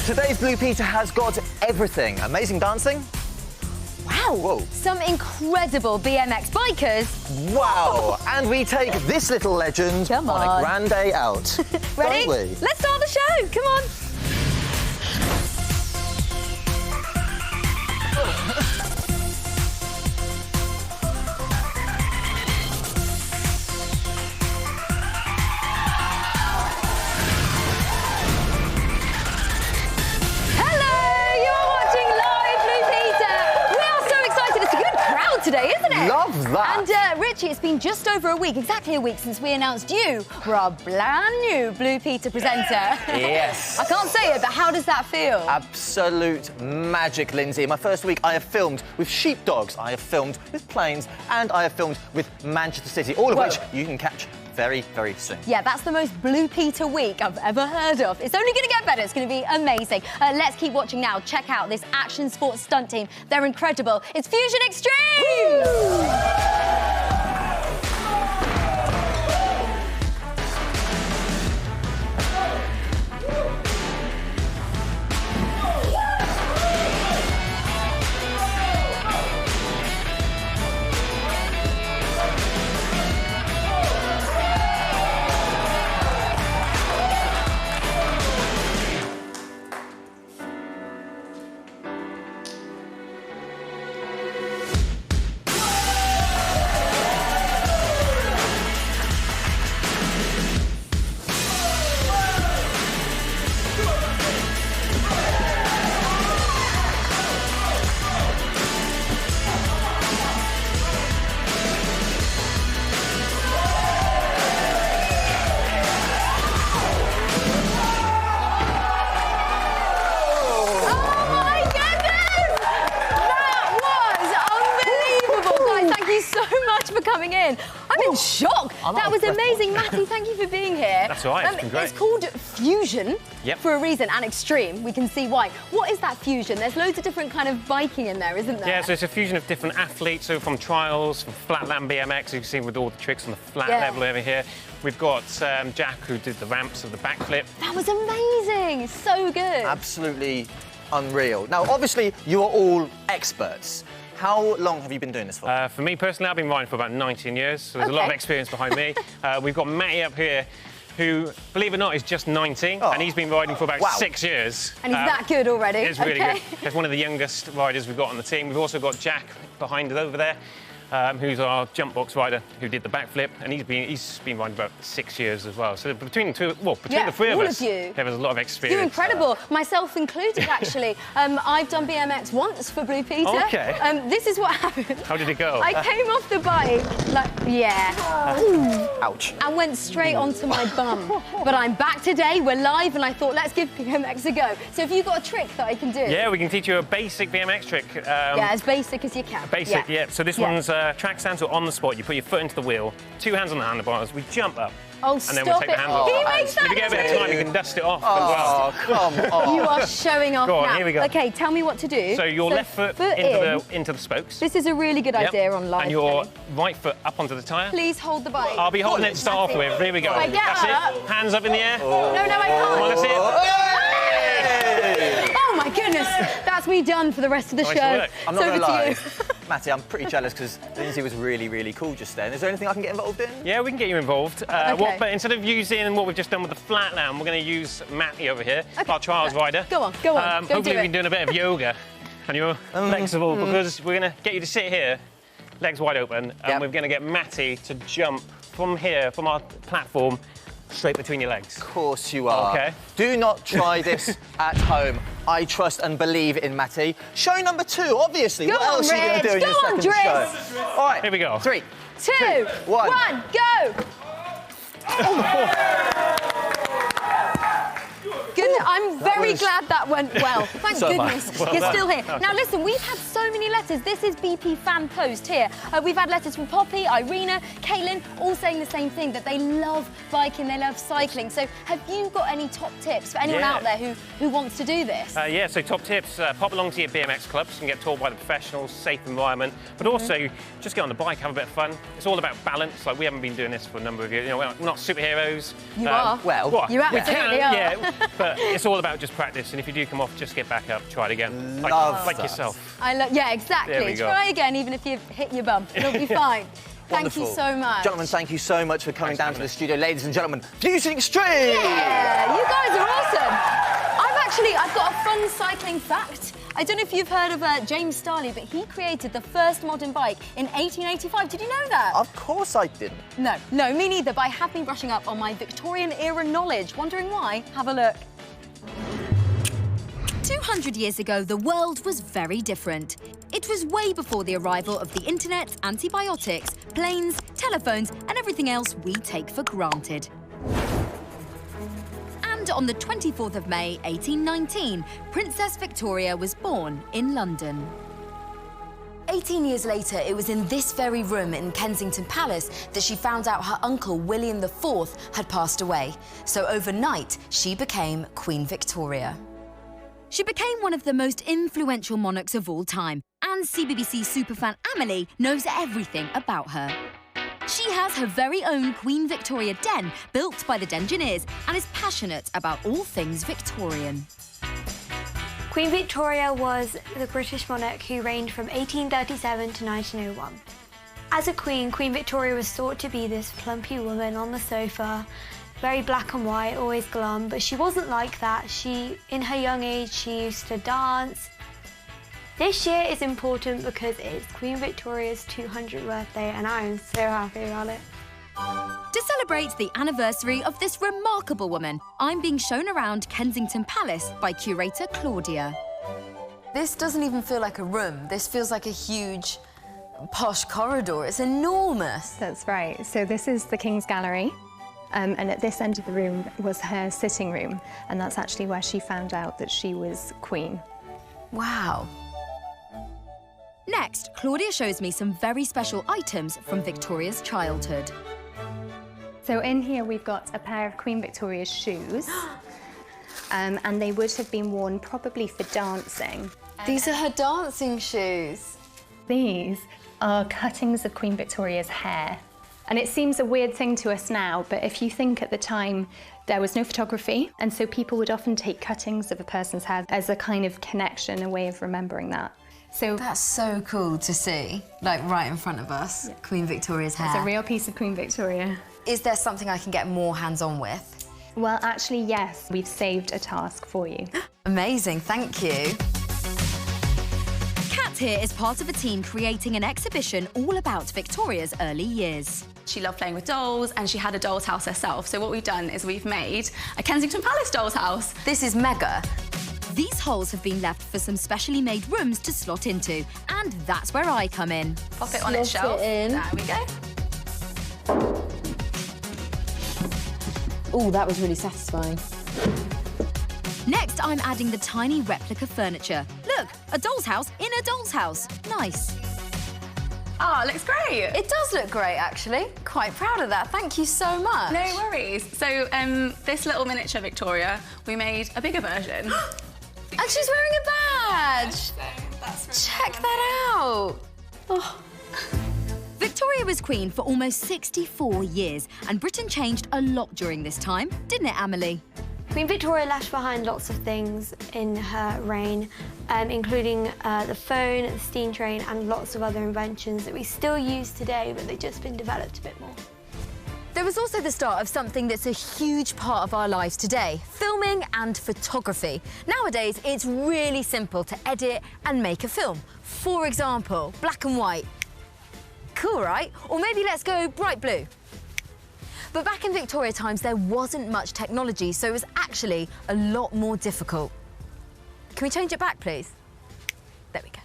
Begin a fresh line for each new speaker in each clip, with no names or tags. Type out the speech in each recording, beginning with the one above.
Today's Blue Peter has got everything. Amazing dancing.
Wow.
Whoa.
Some incredible BMX bikers.
Wow. And we take this little legend
Come
on a
on.
grand day out.
Ready?
Don't we?
Let's start the show. Come on. Today, isn't it?
Love that.
And Richie, it's been just over a week, exactly a week, since we announced you were our brand new Blue Peter presenter.
Yes.
I can't say it, but how does that feel?
Absolute magic, Lindsay. My first week, I have filmed with sheepdogs, I have filmed with planes, and I have filmed with Manchester City, all of which you can catch very, very soon.
Yeah, that's the most Blue Peter week I've ever heard of. It's only going to get better. It's going to be amazing. Let's keep watching now. Check out this action sports stunt team. They're incredible. It's Fusion Extreme! Coming in. I'm in shock. That was amazing. Matty, thank you for being here.
That's all right, it's been great.
It's called Fusion for a reason, and Extreme. We can see why. What is that Fusion? There's loads of different kind of biking in there, isn't there?
Yeah, so it's a fusion of different athletes, so from trials, from flatland BMX, you can see with all the tricks on the flat level over here. We've got Jack, who did the ramps of the backflip.
That was amazing. So good.
Absolutely unreal. Now, obviously, you are all experts. How long have you been doing this for?
For me personally, I've been riding for about 19 years, so there's a lot of experience behind me. We've got Matty up here, who, believe it or not, is just 19, and he's been riding for about 6 years.
And he's that good already.
It's really good. He's one of the youngest riders we've got on the team. We've also got Jack behind it over there, who's our jump box rider, who did the backflip, and he's been riding about 6 years as well. So between the two, between the three of us, there's a lot of experience.
You're incredible, myself included, actually. I've done BMX once for Blue Peter.
Okay.
This is what happened.
How did it go?
I came off the bike,
Ouch.
And went straight onto my bum. But I'm back today, we're live, and I thought, let's give BMX a go. So have you got a trick that I can do?
Yeah, we can teach you a basic BMX trick.
As basic as you can.
Basic, yeah. So this one's track stand, so on the spot, you put your foot into the wheel, 2 hands on the handlebars, we jump up.
Oh,
and then we'll take the handle.
He makes that.
If you get a bit of time, you can dust it off as well.
Oh, come on.
You are showing off
Go on,
now.
here we go.
OK, tell me what to do.
So your left foot into the spokes.
This is a really good idea on live.
And your right foot up onto the tyre.
Please hold the bike.
I'll be holding it to start off with. Here we go.
I get
That's
up.
it. Hands up in the air.
No, I can't.
Come on, that's it.
Oh, my goodness. That's me done for the rest of the
Nice
show.
work.
I'm not going to lie.
You.
Matty, I'm pretty jealous because Lindsay was really, really cool just then. Is there anything I can get involved in?
Yeah, we can get you involved. But instead of using what we've just done with the flatland, we're going to use Matty over here, our trials rider.
Go on.
Hopefully we can do a bit of yoga and you're flexible because we're going to get you to sit here, legs wide open, and we're going to get Matty to jump from here, from our platform, straight between your legs.
Of course you are.
Okay.
Do not try this at home. I trust and believe in Matty. Show number 2, obviously.
Go
what else
on,
are you going to do in
Go
your
on,
second
Driss.
show? All right.
Here we go.
3,
2,
1,
go. Goodness, I'm very glad that went well. Thank goodness you're still here. Now listen, we've had so many letters. This is BP fan post here. We've had letters from Poppy, Irina, Caitlin, all saying the same thing, that they love biking, they love cycling. So have you got any top tips for anyone out there who wants to do this?
Yeah, so top tips, pop along to your BMX clubs and get taught by the professionals, safe environment, but also just get on the bike, have a bit of fun. It's all about balance. Like, we haven't been doing this for a number of years. You know, we're not superheroes.
You are.
Well,
you absolutely are.
Yeah, but it's all about just practice, and if you do come off, just get back up, try it again.
Love
like
that.
yourself.
Yeah, exactly.
There we go.
Try again, even if you hit your bum. It'll be fine. Thank you so much.
Gentlemen, thank you so much for coming down to the studio. Ladies and gentlemen, Fusing Extreme!
Yeah, you guys are awesome. I've got a fun cycling fact. I don't know if you've heard of James Starley, but he created the first modern bike in 1885. Did you know that?
Of course I didn't.
No, me neither, but I have been brushing up on my Victorian-era knowledge. Wondering why? Have a look.
200 years ago, the world was very different. It was way before the arrival of the internet, antibiotics, planes, telephones, and everything else we take for granted. And on the 24th of May, 1819, Princess Victoria was born in London.
18 years later, it was in this very room in Kensington Palace that she found out her uncle, William IV, had passed away. So overnight, she became Queen Victoria.
She became one of the most influential monarchs of all time, and CBBC superfan Amelie knows everything about her. She has her very own Queen Victoria Den, built by the Dengineers, and is passionate about all things Victorian.
Queen Victoria was the British monarch who reigned from 1837 to 1901. As a queen, Queen Victoria was thought to be this plumpy woman on the sofa, very black and white, always glum, but she wasn't like that. In her young age, she used to dance. This year is important because it's Queen Victoria's 200th birthday, and I am so happy about it.
To celebrate the anniversary of this remarkable woman, I'm being shown around Kensington Palace by curator Claudia.
This doesn't even feel like a room. This feels like a huge, posh corridor. It's enormous.
That's right. So this is the King's Gallery. And at this end of the room was her sitting room. And that's actually where she found out that she was queen.
Wow.
Next, Claudia shows me some very special items from Victoria's childhood.
So in here we've got a pair of Queen Victoria's shoes. And they would have been worn probably for dancing.
These are her dancing shoes.
These are cuttings of Queen Victoria's hair. And it seems a weird thing to us now, but if you think at the time there was no photography, and so people would often take cuttings of a person's hair as a kind of connection, a way of remembering that. So
that's so cool to see, like right in front of us, yeah. Queen Victoria's hair.
It's a real piece of Queen Victoria.
Is there something I can get more hands-on with?
Well, actually, yes. We've saved a task for you.
Amazing, thank you.
Kat here is part of a team creating an exhibition all about Victoria's early years.
She loved playing with dolls, and she had a doll's house herself. So what we've done is we've made a Kensington Palace doll's house.
This is mega.
These holes have been left for some specially made rooms to slot into, and that's where I come in.
Pop it on its shelf. There we go.
Oh, that was really satisfying.
Next, I'm adding the tiny replica furniture. Look, a doll's house in a doll's house. Nice.
Ah, looks great.
It does look great, actually. Quite proud of that. Thank you so much.
No worries. So, this little miniature Victoria, we made a bigger version.
And she's wearing a badge.
So that's
check that out. Oh.
Victoria was queen for almost 64 years, and Britain changed a lot during this time, didn't it, Amelie?
Queen Victoria left behind lots of things in her reign, including the phone, the steam train, and lots of other inventions that we still use today, but they've just been developed a bit more.
There was also the start of something that's a huge part of our lives today, filming and photography. Nowadays, it's really simple to edit and make a film. For example, black and white. Cool, right? Or maybe let's go bright blue. But back in Victoria times, there wasn't much technology, so it was actually a lot more difficult. Can we change it back, please? There we go.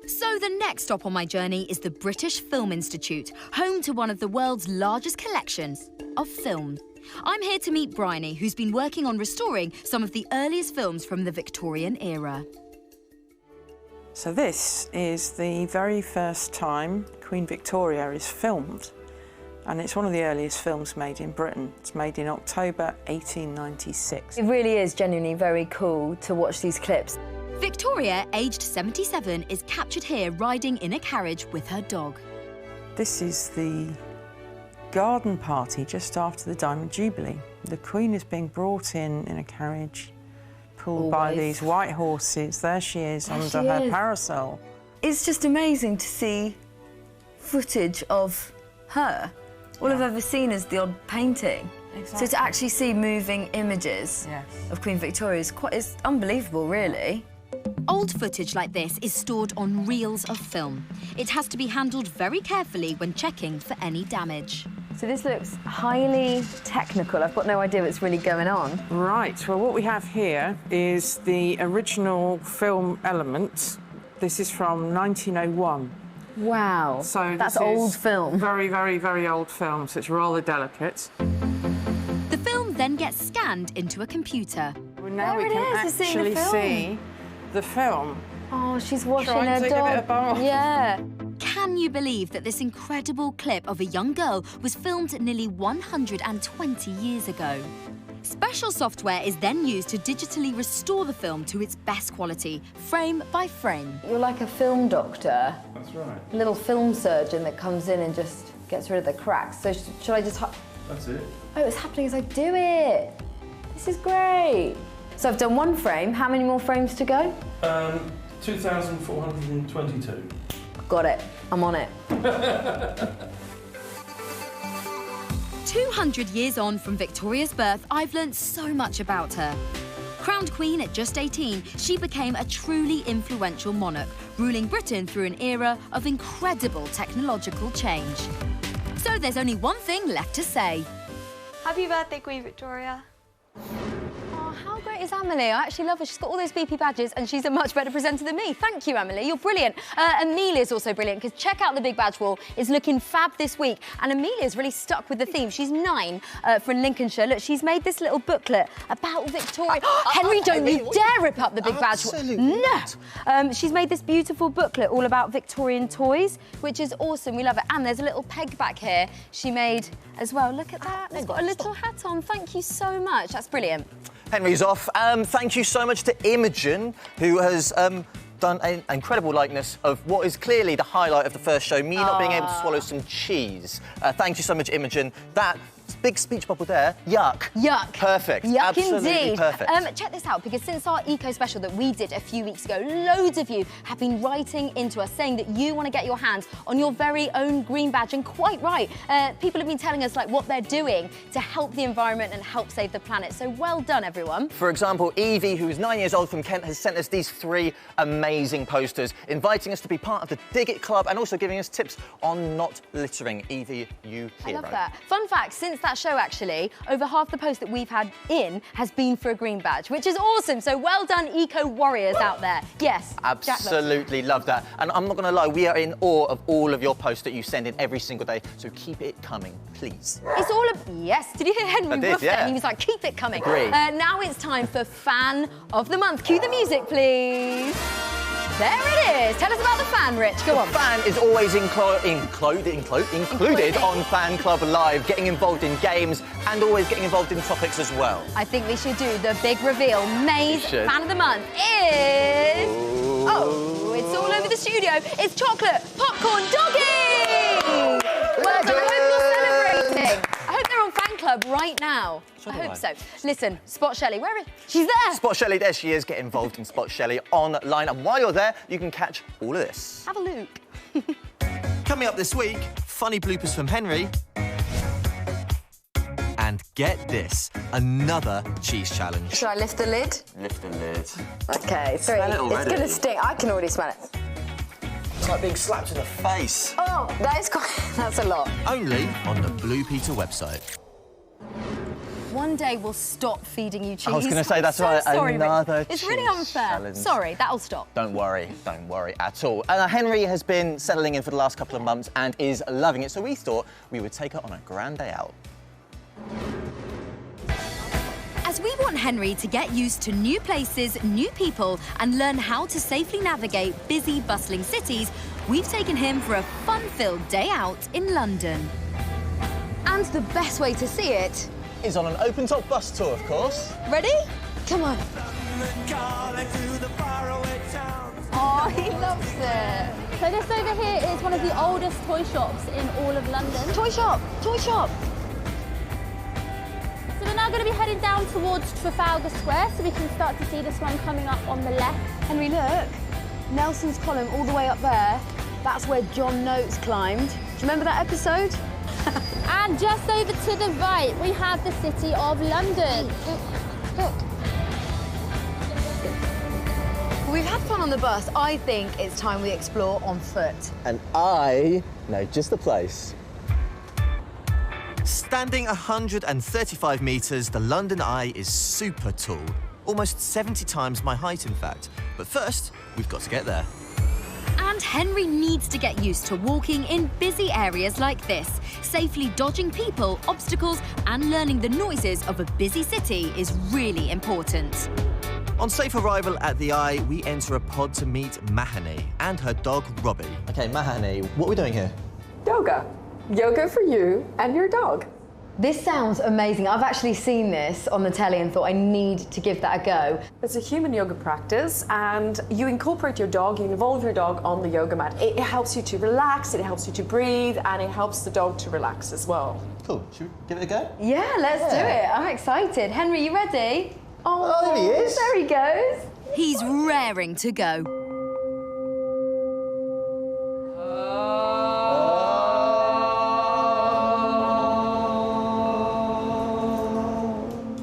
So the next stop on my journey is the British Film Institute, home to one of the world's largest collections of film. I'm here to meet Bryony, who's been working on restoring some of the earliest films from the Victorian era.
So this is the very first time Queen Victoria is filmed, and it's one of the earliest films made in Britain. It's made in October 1896.
It really is genuinely very cool to watch these clips.
Victoria, aged 77, is captured here riding in a carriage with her dog.
This is the garden party just after the Diamond Jubilee. The Queen is being brought in a carriage, pulled by these white horses. There she is under her parasol.
It's just amazing to see footage of her. All I've ever seen is the odd painting. Exactly. So to actually see moving images of Queen Victoria is unbelievable, really.
Old footage like this is stored on reels of film. It has to be handled very carefully when checking for any damage.
So this looks highly technical. I've got no idea what's really going on.
Right, well, what we have here is the original film element. This is from 1901.
Wow,
so
that's old film.
Very, very, very old film, so it's rather delicate.
The film then gets scanned into a computer.
Well, now we can actually see the film.
Oh, she's washing
Trying
her
to
dog.
give it a bath.
Yeah.
Can you believe that this incredible clip of a young girl was filmed nearly 120 years ago? Special software is then used to digitally restore the film to its best quality, frame by frame.
You're like a film doctor.
That's right.
A little film surgeon that comes in and just gets rid of the cracks. So should I just...
That's it.
Oh, it's happening as I do it. This is great. So I've done one frame. How many more frames to go?
2,422.
Got it. I'm on it.
200 years on from Victoria's birth, I've learnt so much about her. Crowned Queen at just 18, she became a truly influential monarch, ruling Britain through an era of incredible technological change. So there's only one thing left to say.
Happy birthday, Queen Victoria.
Oh, how great is Emily? I actually love her. She's got all those BP badges and she's a much better presenter than me. Thank you, Emily. You're brilliant. Amelia's also brilliant because check out the big badge wall. It's looking fab this week. And Amelia's really stuck with the theme. She's 9 from Lincolnshire. Look, she's made this little booklet about Victoria. Henry, don't you dare rip up the big badge wall. No. She's made this beautiful booklet all about Victorian toys, which is awesome. We love it. And there's a little peg back here she made as well. Look at that. It's got a little hat on. Thank you so much. That's brilliant.
Henry's off. Thank you so much to Imogen, who has done an incredible likeness of what is clearly the highlight of the first show, me not being able to swallow some cheese. Thank you so much, Imogen. That big speech bubble there, yuck.
Yuck.
Perfect.
Yuck
Absolutely
indeed.
Perfect.
Check this out, because since our eco special that we did a few weeks ago, loads of you have been writing into us saying that you want to get your hands on your very own green badge, and quite right. People have been telling us like what they're doing to help the environment and help save the planet. So well done, everyone.
For example, Evie, who is 9 years old from Kent, has sent us these 3 amazing posters, inviting us to be part of the Dig It Club and also giving us tips on not littering. Evie, you hero.
I love that. Fun fact, since that show, actually, over half the posts that we've had in has been for a green badge, which is awesome. So well done, eco warriors out there. Yes.
Absolutely love that. And I'm not going to lie, we are in awe of all of your posts that you send in every single day. So keep it coming, please.
It's all yes. Did you hear Henry woof there? He was like, keep it coming.
Agree.
Now it's time for Fan of the Month. Cue the music, please. There it is. Tell us about the fan, Rich. Go on.
Fan is always included on Fan Club Live, getting involved in games and always getting involved in topics as well.
I think we should do the big reveal. May's Fan of the Month is... Oh, it's all over the studio. It's Chocolate Popcorn Doggy! Well done. I hope you're celebrating. I hope they're on Fan Club right now. I hope so. Listen, Spot Shelley, where is she? She's there.
Spot Shelley, there she is. Get involved in Spot Shelley online. And while you're there, you can catch all of this.
Have a look.
Coming up this week, funny bloopers from Henry. And get this, another cheese challenge.
Should I lift the lid?
Lift the lid.
Okay, sorry. It's going to stink. I can already smell it.
It's like being slapped in the face.
Oh, that's a lot.
Only on the Blue Peter website.
One day we'll stop feeding you cheese.
I was going to say, that's right,
sorry,
another
It's really unfair.
challenge.
Sorry, that'll stop.
Don't worry at all. Henry has been settling in for the last couple of months and is loving it, so we thought we would take her on a grand day out.
As we want Henry to get used to new places, new people, and learn how to safely navigate busy, bustling cities, we've taken him for a fun-filled day out in London.
And the best way to see it
is on an open-top bus tour, of course.
Ready? Come on. Oh, he loves it. So this over here is one of the oldest toy shops in all of London.
Toy shop! Toy shop!
So we're now going to be heading down towards Trafalgar Square so we can start to see this one coming up on the left.
Henry, look. Nelson's Column all the way up there. That's where John Notes climbed. Do you remember that episode?
And just over to the right, we have the City of London.
Look. We've had fun on the bus. I think it's time we explore on foot.
And I know just the place. Standing 135 metres, the London Eye is super tall. Almost 70 times my height, in fact. But first, we've got to get there.
And Henry needs to get used to walking in busy areas like this. Safely dodging people, obstacles, and learning the noises of a busy city is really important.
On safe arrival at the Eye, we enter a pod to meet Mahani and her dog, Robbie. OK, Mahani, what are we doing here?
Yoga. Yoga for you and your dog.
This sounds amazing. I've actually seen this on the telly and thought I need to give that a go.
It's a human yoga practice, and you incorporate your dog, you involve your dog on the yoga mat. It helps you to relax, it helps you to breathe, and it helps the dog to relax as well.
Cool. Should we give it a go?
Yeah, let's do it. I'm excited. Henry, you ready?
Oh, there he is.
There he goes.
He's raring to go.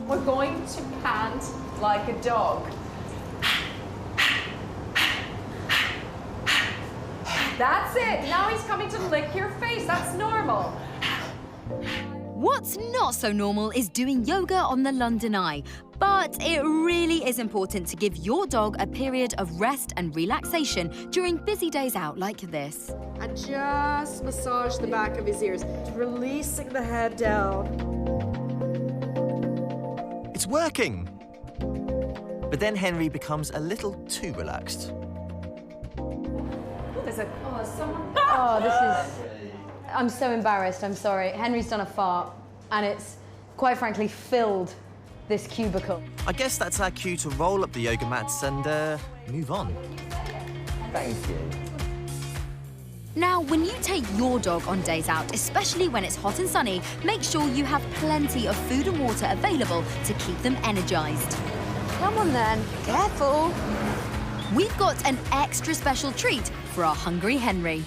We're going to pant like a dog. That's it. Now he's coming to lick your face. That's normal.
What's not so normal is doing yoga on the London Eye. But it really is important to give your dog a period of rest and relaxation during busy days out like this.
And just massage the back of his ears, releasing the head down.
It's working. But then Henry becomes a little too relaxed.
Oh, this is... I'm so embarrassed, I'm sorry. Henry's done a fart, and it's, quite frankly, filled this cubicle.
I guess that's our cue to roll up the yoga mats and move on. Thank you.
Now, when you take your dog on days out, especially when it's hot and sunny, make sure you have plenty of food and water available to keep them energised.
Come on then, careful.
We've got an extra special treat for our hungry Henry.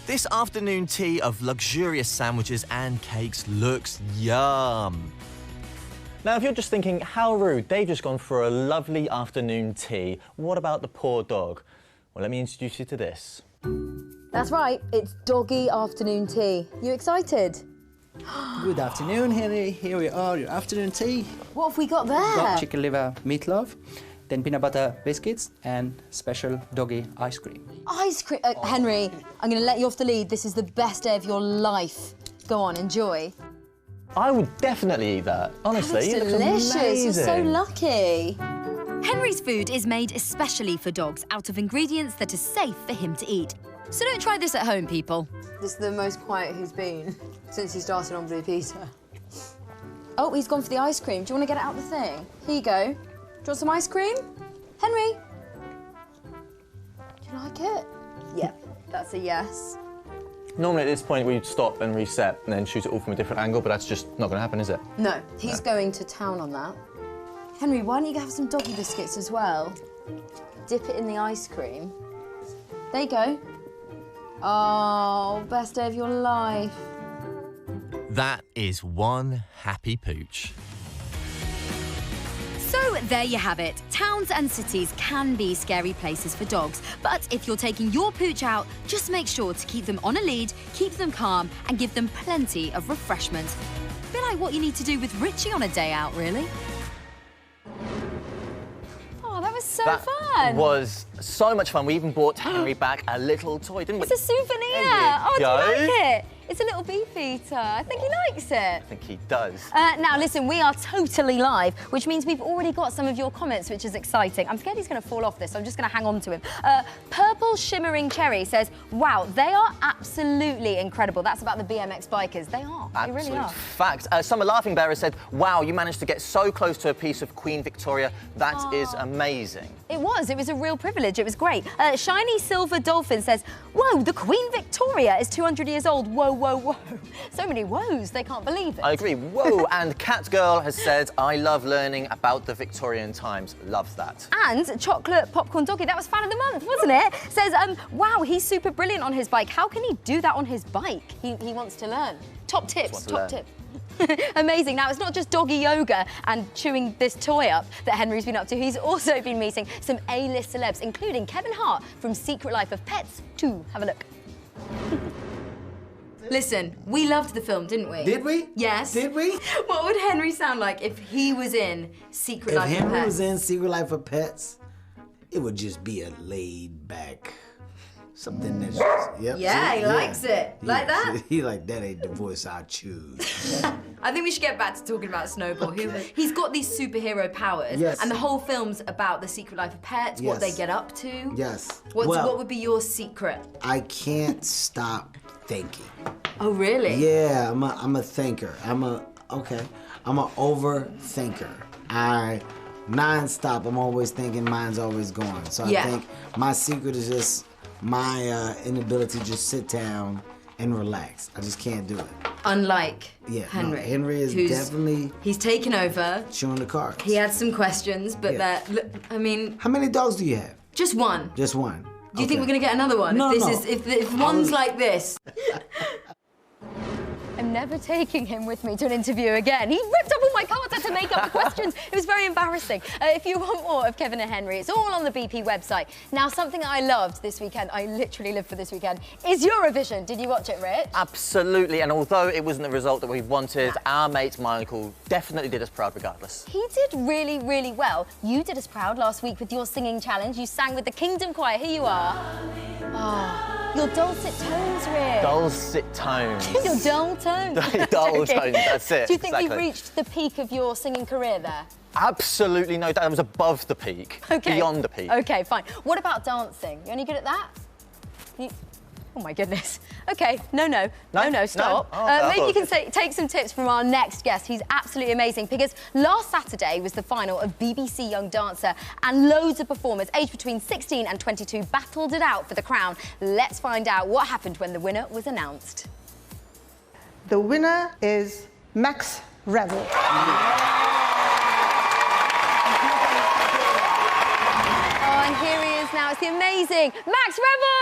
This afternoon tea of luxurious sandwiches and cakes looks yum. Now, if you're just thinking, how rude, they've just gone for a lovely afternoon tea. What about the poor dog? Well, let me introduce you to this.
That's right, it's doggy afternoon tea. You excited?
Good afternoon, Henry. Here we are, your afternoon tea.
What have we got there?
Got chicken liver meatloaf, then peanut butter biscuits, and special doggy ice cream.
Ice cream. Henry, I'm going to let you off the lead. This is the best day of your life. Go on, enjoy.
I would definitely eat that, honestly.
That's delicious. You're so lucky.
Henry's food is made especially for dogs out of ingredients that are safe for him to eat. So don't try this at home, people.
This is the most quiet he's been since he started on Blue Peter. Oh, he's gone for the ice cream. Do you want to get it out the thing? Here you go. Do you want some ice cream? Henry? Do you like it? Yep, that's a yes.
Normally at this point we'd stop and reset and then shoot it all from a different angle, but that's just not going to happen, is it?
No, he's going to town on that. Henry, why don't you have some doggy biscuits as well? Dip it in the ice cream. There you go. Oh, best day of your life.
That is one happy pooch.
So there you have it. Towns and cities can be scary places for dogs, but if you're taking your pooch out, just make sure to keep them on a lead, keep them calm, and give them plenty of refreshment. A bit like what you need to do with Richie on a day out, really.
Oh, that was so
That
fun.
was so much fun. We even brought Henry back a little toy, didn't we?
It's a souvenir. Oh, do you like it? It's a little beef eater. I think he likes it.
I think he does.
Now, listen, we are totally live, which means we've already got some of your comments, which is exciting. I'm scared he's going to fall off this, so I'm just going to hang on to him. Purple Shimmering Cherry says, wow, they are absolutely incredible. That's about the BMX bikers. They are. They really
Absolute
are.
fact. Summer Laughing Bearer said, wow, you managed to get so close to a piece of Queen Victoria. That is amazing.
It was a real privilege. footage. It was great. Shiny Silver Dolphin says, whoa, the Queen Victoria is 200 years old. Whoa, whoa, whoa. So many woes, they can't believe it.
I agree. Whoa, and Catgirl has said, I love learning about the Victorian times. Loves that.
And Chocolate Popcorn Doggy, that was fan of the month, wasn't it? Says, wow, he's super brilliant on his bike. How can he do that on his bike? He wants to learn. Top tips, top tip. Amazing. Now, it's not just doggy yoga and chewing this toy up that Henry's been up to. He's also been meeting some A-list celebs, including Kevin Hart from Secret Life of Pets 2. Have a look.
Listen, we loved the film, didn't we?
Did we?
Yes.
Did we?
What would Henry sound like if he was in Secret Life of Pets?
If Henry was in Secret Life of Pets, it would just be a laid-back, something that's just, yep.
Yeah, he likes it. Like that?
He like, that ain't the voice I choose.
I think we should get back to talking about Snowball. He's got these superhero powers.
Yes.
And the whole film's about the Secret Life of Pets, what they get up to.
Yes.
What would be your secret?
I can't stop thinking.
Oh, really?
Yeah, I'm a thinker. I'm a overthinker. Non-stop, I'm always thinking, mind's always going. So I think my secret is just my inability to just sit down and relax. I just can't do it.
Unlike
Henry. No, Henry is definitely...
He's taken over.
Chewing the cards.
He had some questions, but I mean...
How many dogs do you have?
Just one.
Just one.
Do you think we're going to get another one?
No,
if one's like this.
I'm never taking him with me to an interview again. He ripped up all my cards, had to make up the questions. It was very embarrassing. If you want more of Kevin and Henry, it's all on the BP website. Now, something I loved this weekend, I literally lived for this weekend, is Eurovision. Did you watch it, Rich?
Absolutely, and although it wasn't the result that we wanted, our mate Michael definitely did us proud regardless.
He did really, really well. You did us proud last week with your singing challenge. You sang with the Kingdom Choir. Here you are. Oh, your dulcet tones, Rich.
Dulcet tones.
Your dull tones.
Dull tones, that's it.
Do you think you've reached the peak of your singing career there?
Absolutely no doubt. That was above the peak.
Okay.
Beyond the peak.
Okay, fine. What about dancing? You any good at that? Oh my goodness. Okay, no, stop.
No?
Maybe you can take some tips from our next guest. He's absolutely amazing because last Saturday was the final of BBC Young Dancer and loads of performers aged between 16 and 22 battled it out for the crown. Let's find out what happened when the winner was announced.
The winner is Max Revel.
Oh, and here he is now. It's the amazing Max Revel!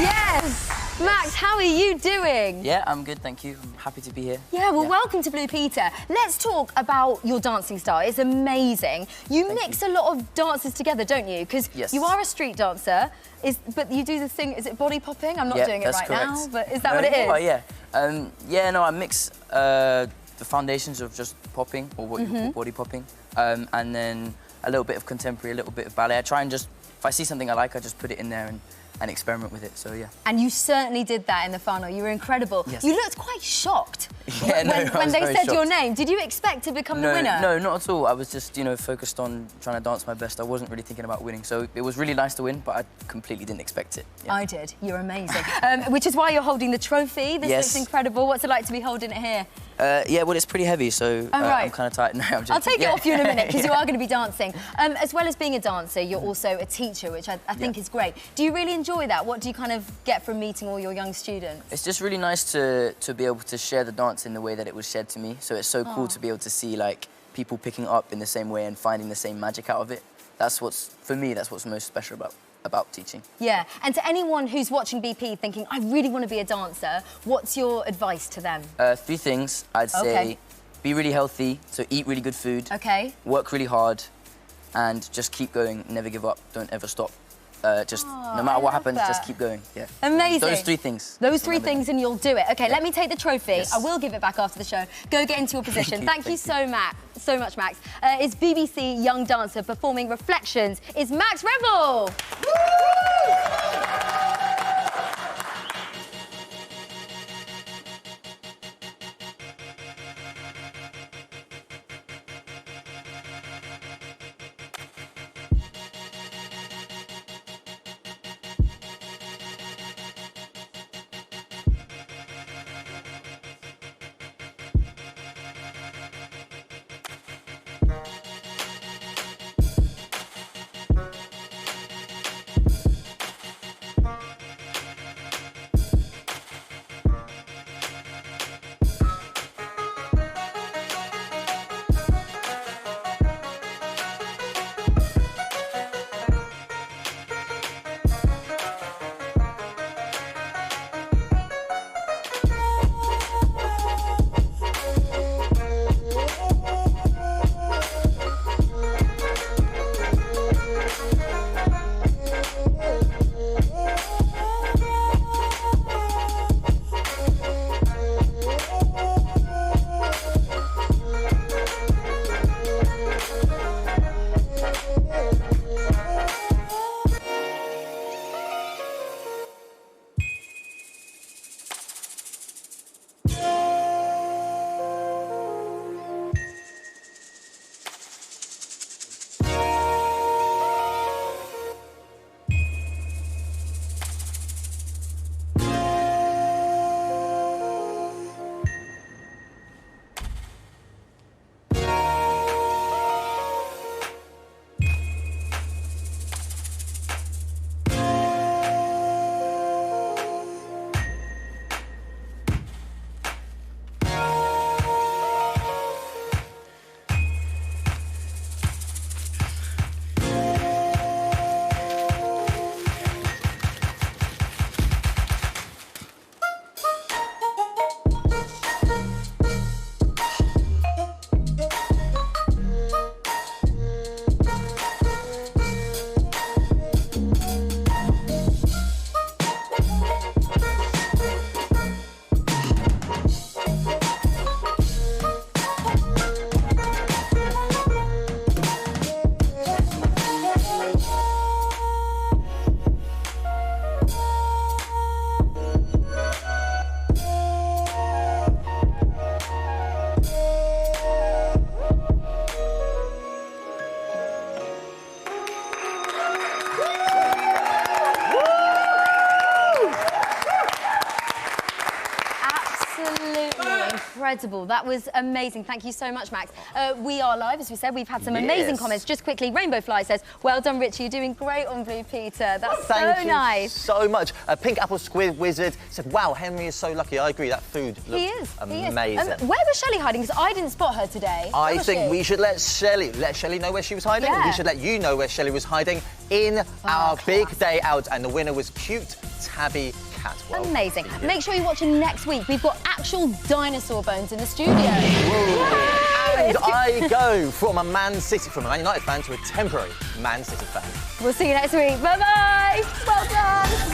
Yes! Max, how are you doing?
Yeah, I'm good, thank you. I'm happy to be here.
Yeah, well, welcome to Blue Peter. Let's talk about your dancing style. It's amazing. You mix a lot of dances together, don't you? Because you are a street dancer, but you do the thing, is it body popping? I'm not doing it right now, but is that what it is?
Yeah. I mix the foundations of just popping, or what you call body popping, and then a little bit of contemporary, a little bit of ballet. I try and just, if I see something I like, I just put it in there and experiment with it, so yeah.
And you certainly did that in the final. You were incredible.
Yes.
You looked quite shocked
when
they said your name. Did you expect to become the winner?
No, not at all. I was just, focused on trying to dance my best. I wasn't really thinking about winning, so it was really nice to win, but I completely didn't expect it. Yeah.
I did. You're amazing. Which is why you're holding the trophy. This looks incredible. What's it like to be holding it here?
Yeah, well, it's pretty heavy, so I'm kind of tired now.
I'll take it off you in a minute, because you are going to be dancing. As well as being a dancer, you're also a teacher, which I think is great. Do you really enjoy that? What do you kind of get from meeting all your young students?
It's just really nice to be able to share the dance in the way that it was shared to me. So it's so cool to be able to see, like, people picking up in the same way and finding the same magic out of it. For me, that's what's most special about teaching.
Yeah, and to anyone who's watching BP thinking, I really want to be a dancer, what's your advice to them?
3 things, I'd say. Be really healthy, so eat really good food.
Okay.
Work really hard, and just keep going, never give up, don't ever stop. No matter what happens, just keep going. Yeah.
Amazing.
Those 3 things.
Those 3 things and you'll do it. Okay, let me take the trophy. Yes. I will give it back after the show. Go get into your position. Thank you so much, Max. It's BBC Young Dancer performing Reflections. It's Max Revel. incredible. That was amazing. Thank you so much, Max. We are live, as we said. We've had some amazing comments. Just quickly, Rainbow Fly says, well done, Richie. You're doing great on Blue Peter. That's so nice.
Thank you so much. Pink Apple Squid Wizard said, wow, Henry is so lucky. I agree, that food looks amazing.
Where was Shelley hiding? Because I didn't spot her today.
I think we should let Shelley know where she was hiding.
Yeah.
We should let you know where Shelley was hiding in our big day out. And the winner was cute Tabby Catwell.
Amazing. Make sure you're watching next week. We've got actual dinosaur bones in the studio.
And I go from a Man United fan to a temporary Man City fan.
We'll see you next week. Bye-bye. Well done.